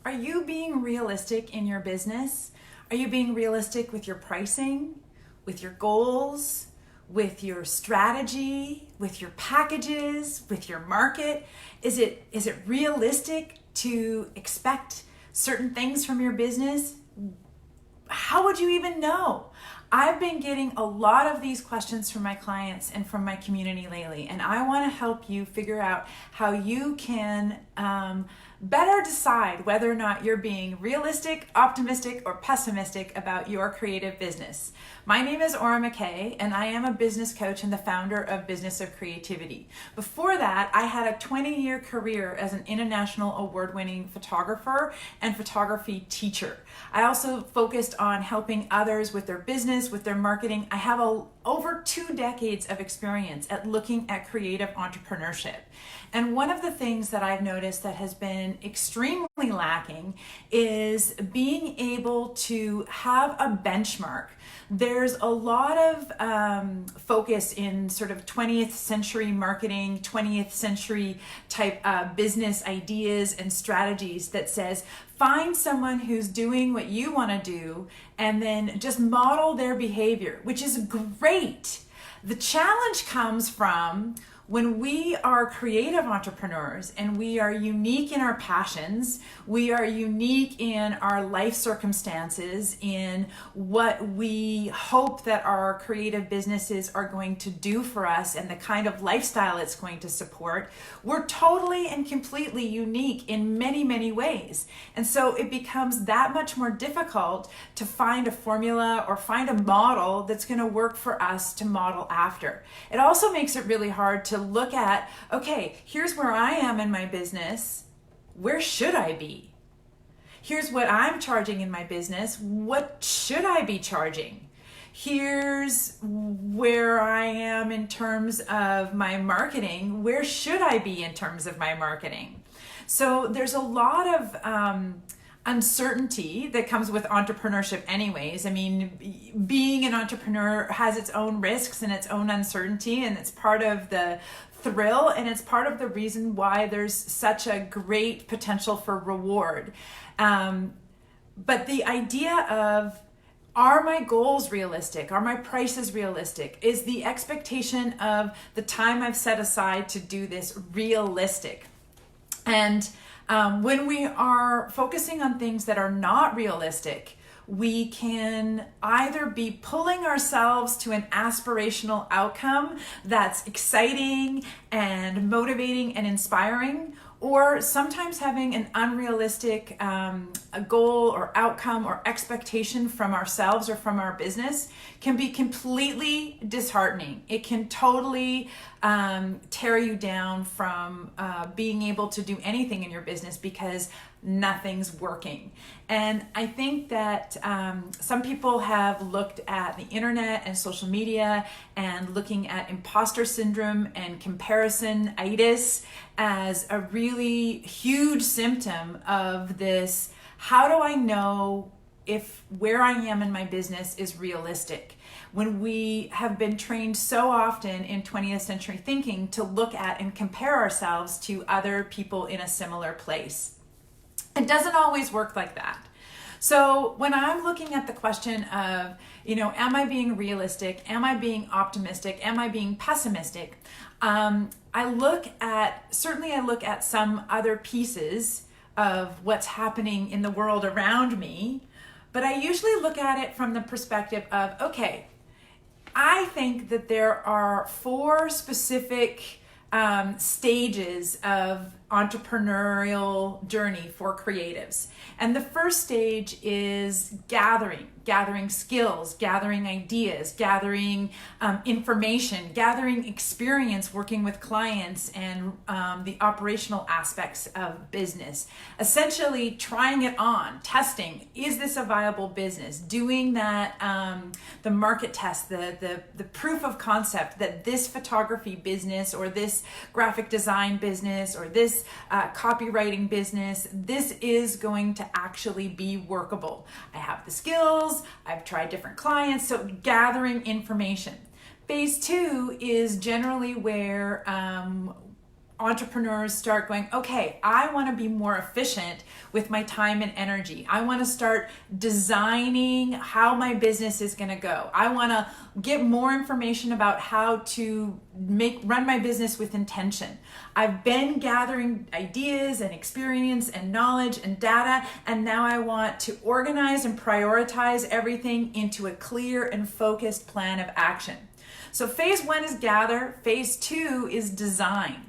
Are you being realistic in your business? Are you being realistic with your pricing, with your goals, with your strategy, with your packages, with your market? Is it realistic to expect certain things from your business? How would you even know? I've been getting a lot of these questions from my clients and from my community lately, and I want to help you figure out how you can better decide whether or not you're being realistic, optimistic, or pessimistic about your creative business. My name is Aura McKay, and I am a business coach and the founder of Business of Creativity. Before that, I had a 20-year career as an international award-winning photographer and photography teacher. I also focused on helping others with their business, with their marketing. I have over 2 decades of experience at looking at creative entrepreneurship. And one of the things that I've noticed that has been extremely lacking is being able to have a benchmark. There's a lot of focus in sort of 20th century marketing, 20th century type business ideas and strategies that says, find someone who's doing what you want to do and then just model their behavior, which is great. The challenge comes from when we are creative entrepreneurs and we are unique in our passions, we are unique in our life circumstances, in what we hope that our creative businesses are going to do for us and the kind of lifestyle it's going to support. We're totally and completely unique in many, many ways. And so it becomes that much more difficult to find a formula or find a model that's going to work for us to model after. It also makes it really hard to look at, okay, here's where I am in my business. Where should I be? Here's what I'm charging in my business. What should I be charging? Here's where I am in terms of my marketing. Where should I be in terms of my marketing? So there's a lot of uncertainty that comes with entrepreneurship anyways. I mean, being an entrepreneur has its own risks and its own uncertainty, and it's part of the thrill, and it's part of the reason why there's such a great potential for reward. But the idea of, are my goals realistic? Are my prices realistic? Is the expectation of the time I've set aside to do this realistic? And when we are focusing on things that are not realistic, we can either be pulling ourselves to an aspirational outcome that's exciting and motivating and inspiring, or sometimes having an unrealistic a goal or outcome or expectation from ourselves or from our business can be completely disheartening. It can totally tear you down from being able to do anything in your business because nothing's working. And I think that some people have looked at the internet and social media and looking at imposter syndrome and comparison-itis as a really huge symptom of this. How do I know if where I am in my business is realistic? When we have been trained so often in 20th century thinking to look at and compare ourselves to other people in a similar place. It doesn't always work like that. So when I'm looking at the question of, am I being realistic? Am I being optimistic? Am I being pessimistic? I look at some other pieces of what's happening in the world around me, but I usually look at it from the perspective of, okay, I think that there are 4 specific stages of entrepreneurial journey for creatives. And the first stage is gathering skills, gathering ideas, gathering information, gathering experience working with clients and the operational aspects of business. Essentially trying it on, testing, is this a viable business? Doing that, the market test, the proof of concept that this photography business or this graphic design business or this copywriting business, this is going to actually be workable. I have the skills, I've tried different clients, so gathering information. Phase 2 is generally where entrepreneurs start going, okay, I want to be more efficient with my time and energy. I want to start designing how my business is going to go. I want to get more information about how to run my business with intention. I've been gathering ideas and experience and knowledge and data, and now I want to organize and prioritize everything into a clear and focused plan of action. So phase 1 is gather, phase 2 is design.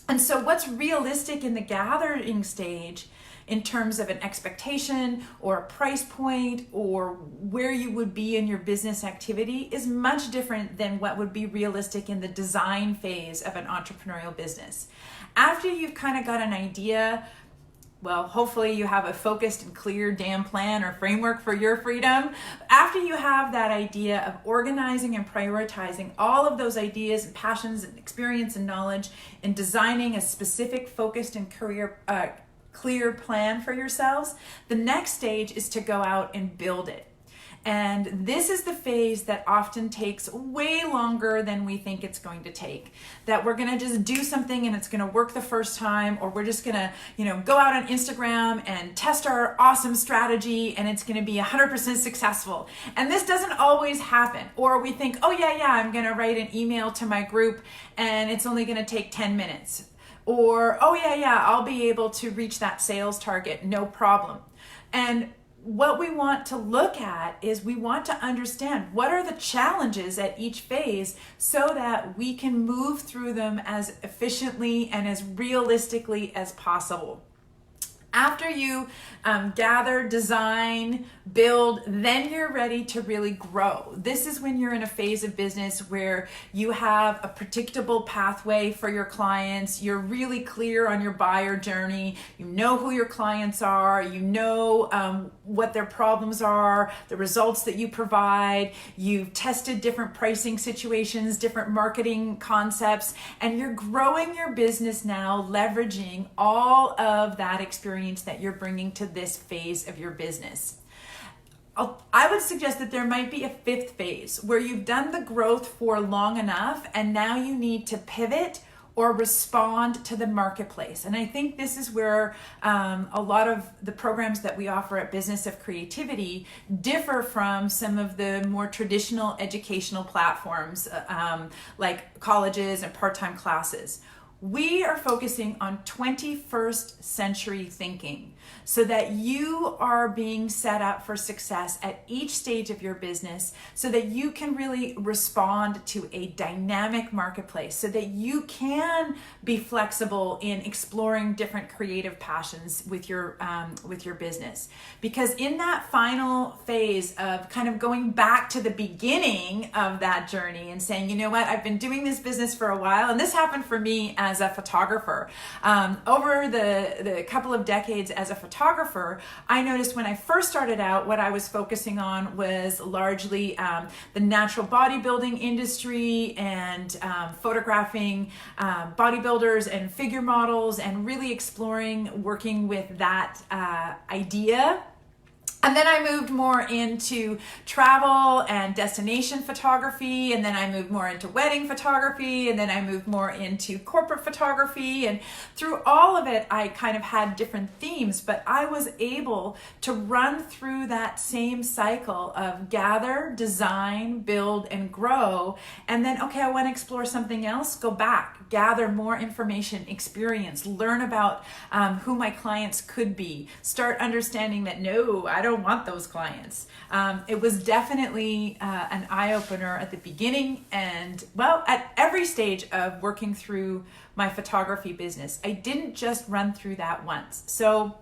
And so what's realistic in the gathering stage in terms of an expectation or a price point or where you would be in your business activity is much different than what would be realistic in the design phase of an entrepreneurial business. After you've kind of got an idea, well, hopefully you have a focused and clear damn plan or framework for your freedom. After you have that idea of organizing and prioritizing all of those ideas and passions and experience and knowledge and designing a specific, focused and clear plan for yourselves, the next stage is to go out and build it. And this is the phase that often takes way longer than we think it's going to take. That we're going to just do something and it's going to work the first time, or we're just going to, go out on Instagram and test our awesome strategy and it's going to be 100% successful. And this doesn't always happen. Or we think, oh yeah, I'm going to write an email to my group and it's only going to take 10 minutes. Or, oh yeah, I'll be able to reach that sales target, no problem. And what we want to look at is we want to understand what are the challenges at each phase so that we can move through them as efficiently and as realistically as possible. After you gather, design, build, then you're ready to really grow. This is when you're in a phase of business where you have a predictable pathway for your clients. You're really clear on your buyer journey. You know who your clients are. You know what their problems are, the results that you provide. You've tested different pricing situations, different marketing concepts, and you're growing your business now, leveraging all of that experience that you're bringing to this phase of your business. I would suggest that there might be a 5th phase where you've done the growth for long enough and now you need to pivot or respond to the marketplace. And I think this is where a lot of the programs that we offer at Business of Creativity differ from some of the more traditional educational platforms like colleges and part-time classes. We are focusing on 21st century thinking so that you are being set up for success at each stage of your business so that you can really respond to a dynamic marketplace, so that you can be flexible in exploring different creative passions with your business. Because in that final phase of kind of going back to the beginning of that journey and saying, you know what, I've been doing this business for a while, and this happened for me as a photographer. Over the couple of decades as a photographer, I noticed when I first started out, what I was focusing on was largely the natural bodybuilding industry and photographing bodybuilders and figure models and really exploring working with that idea. And then I moved more into travel and destination photography, and then I moved more into wedding photography, and then I moved more into corporate photography. And through all of it, I kind of had different themes, but I was able to run through that same cycle of gather, design, build, and grow. And then, okay, I want to explore something else, go back, gather more information, experience, learn about who my clients could be, start understanding that no, I don't want those clients. It was definitely an eye-opener at the beginning and, well, at every stage of working through my photography business. I didn't just run through that once. So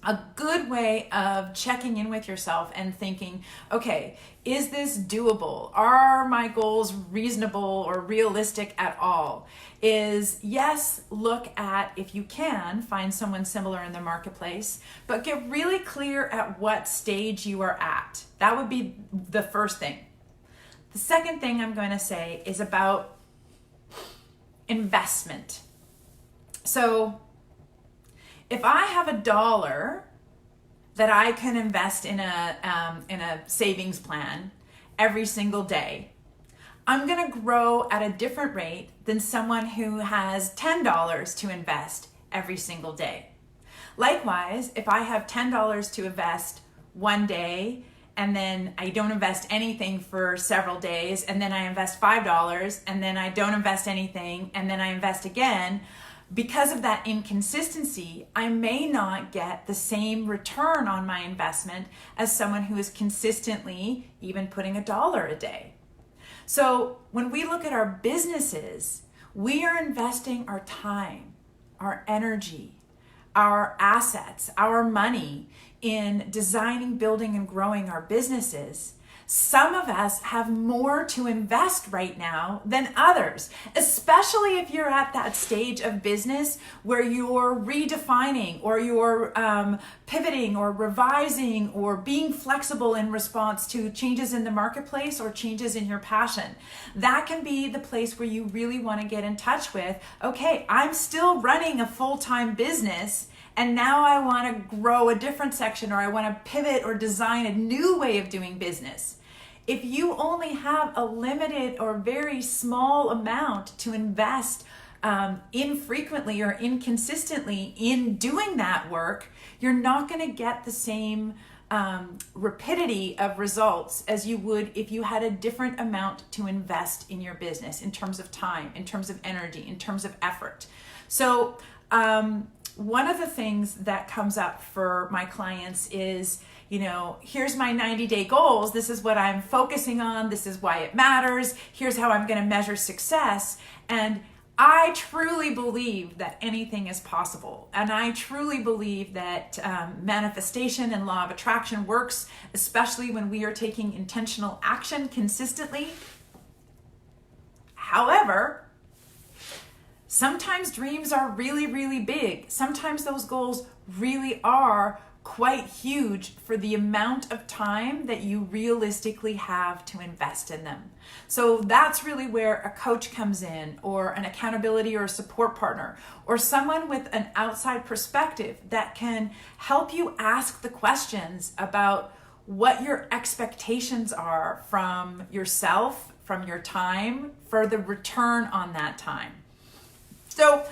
a good way of checking in with yourself and thinking, okay, is this doable? Are my goals reasonable or realistic at all? Is yes, look at, if you can, find someone similar in the marketplace, but get really clear at what stage you are at. That would be the first thing. The second thing I'm going to say is about investment. So if I have $1 that I can invest in a savings plan every single day, I'm going to grow at a different rate than someone who has $10 to invest every single day. Likewise, if I have $10 to invest one day and then I don't invest anything for several days, and then I invest $5 and then I don't invest anything and then I invest again, because of that inconsistency, I may not get the same return on my investment as someone who is consistently even putting $1 a day. So when we look at our businesses, we are investing our time, our energy, our assets, our money in designing, building, and growing our businesses. Some of us have more to invest right now than others, especially if you're at that stage of business where you're redefining or you're pivoting or revising or being flexible in response to changes in the marketplace or changes in your passion. That can be the place where you really want to get in touch with, okay, I'm still running a full-time business, and now I want to grow a different section, or I want to pivot or design a new way of doing business. If you only have a limited or very small amount to invest infrequently or inconsistently in doing that work, you're not going to get the same rapidity of results as you would if you had a different amount to invest in your business in terms of time, in terms of energy, in terms of effort. So, one of the things that comes up for my clients is, here's my 90-day goals. This is what I'm focusing on. This is why it matters. Here's how I'm going to measure success. And I truly believe that anything is possible. And I truly believe that manifestation and law of attraction works, especially when we are taking intentional action consistently. However, sometimes dreams are really, really big. Sometimes those goals really are quite huge for the amount of time that you realistically have to invest in them. So that's really where a coach comes in, or an accountability or support partner, or someone with an outside perspective that can help you ask the questions about what your expectations are from yourself, from your time, for the return on that time. So,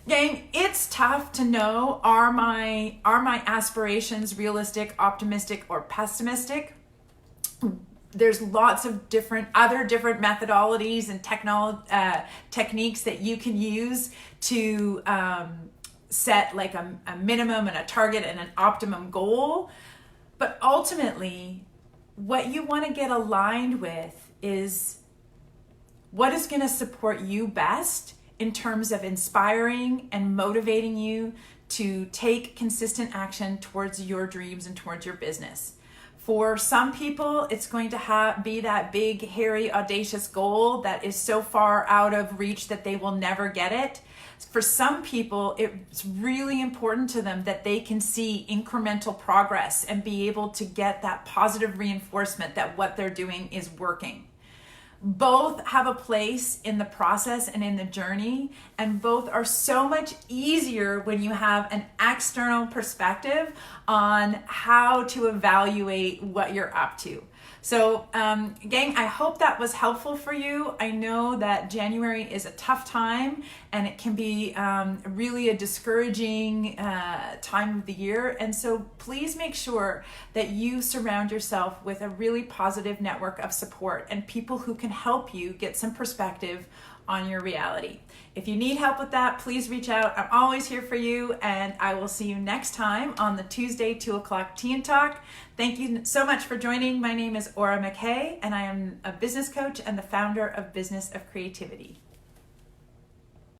gang, it's tough to know, are my aspirations realistic, optimistic, or pessimistic? There's lots of other different methodologies and techniques that you can use to set like a minimum and a target and an optimum goal. But ultimately, what you want to get aligned with is what is going to support you best in terms of inspiring and motivating you to take consistent action towards your dreams and towards your business. For some people, it's going to be that big, hairy, audacious goal that is so far out of reach that they will never get it. For some people, it's really important to them that they can see incremental progress and be able to get that positive reinforcement that what they're doing is working. Both have a place in the process and in the journey, and both are so much easier when you have an external perspective on how to evaluate what you're up to. So, gang, I hope that was helpful for you. I know that January is a tough time, and it can be really a discouraging time of the year. And so please make sure that you surround yourself with a really positive network of support and people who can help you get some perspective on your reality. If you need help with that, please reach out. I'm always here for you, and I will see you next time on the Tuesday 2 o'clock Tea and Talk. Thank you so much for joining. My name is Aura McKay, and I am a business coach and the founder of Business of Creativity.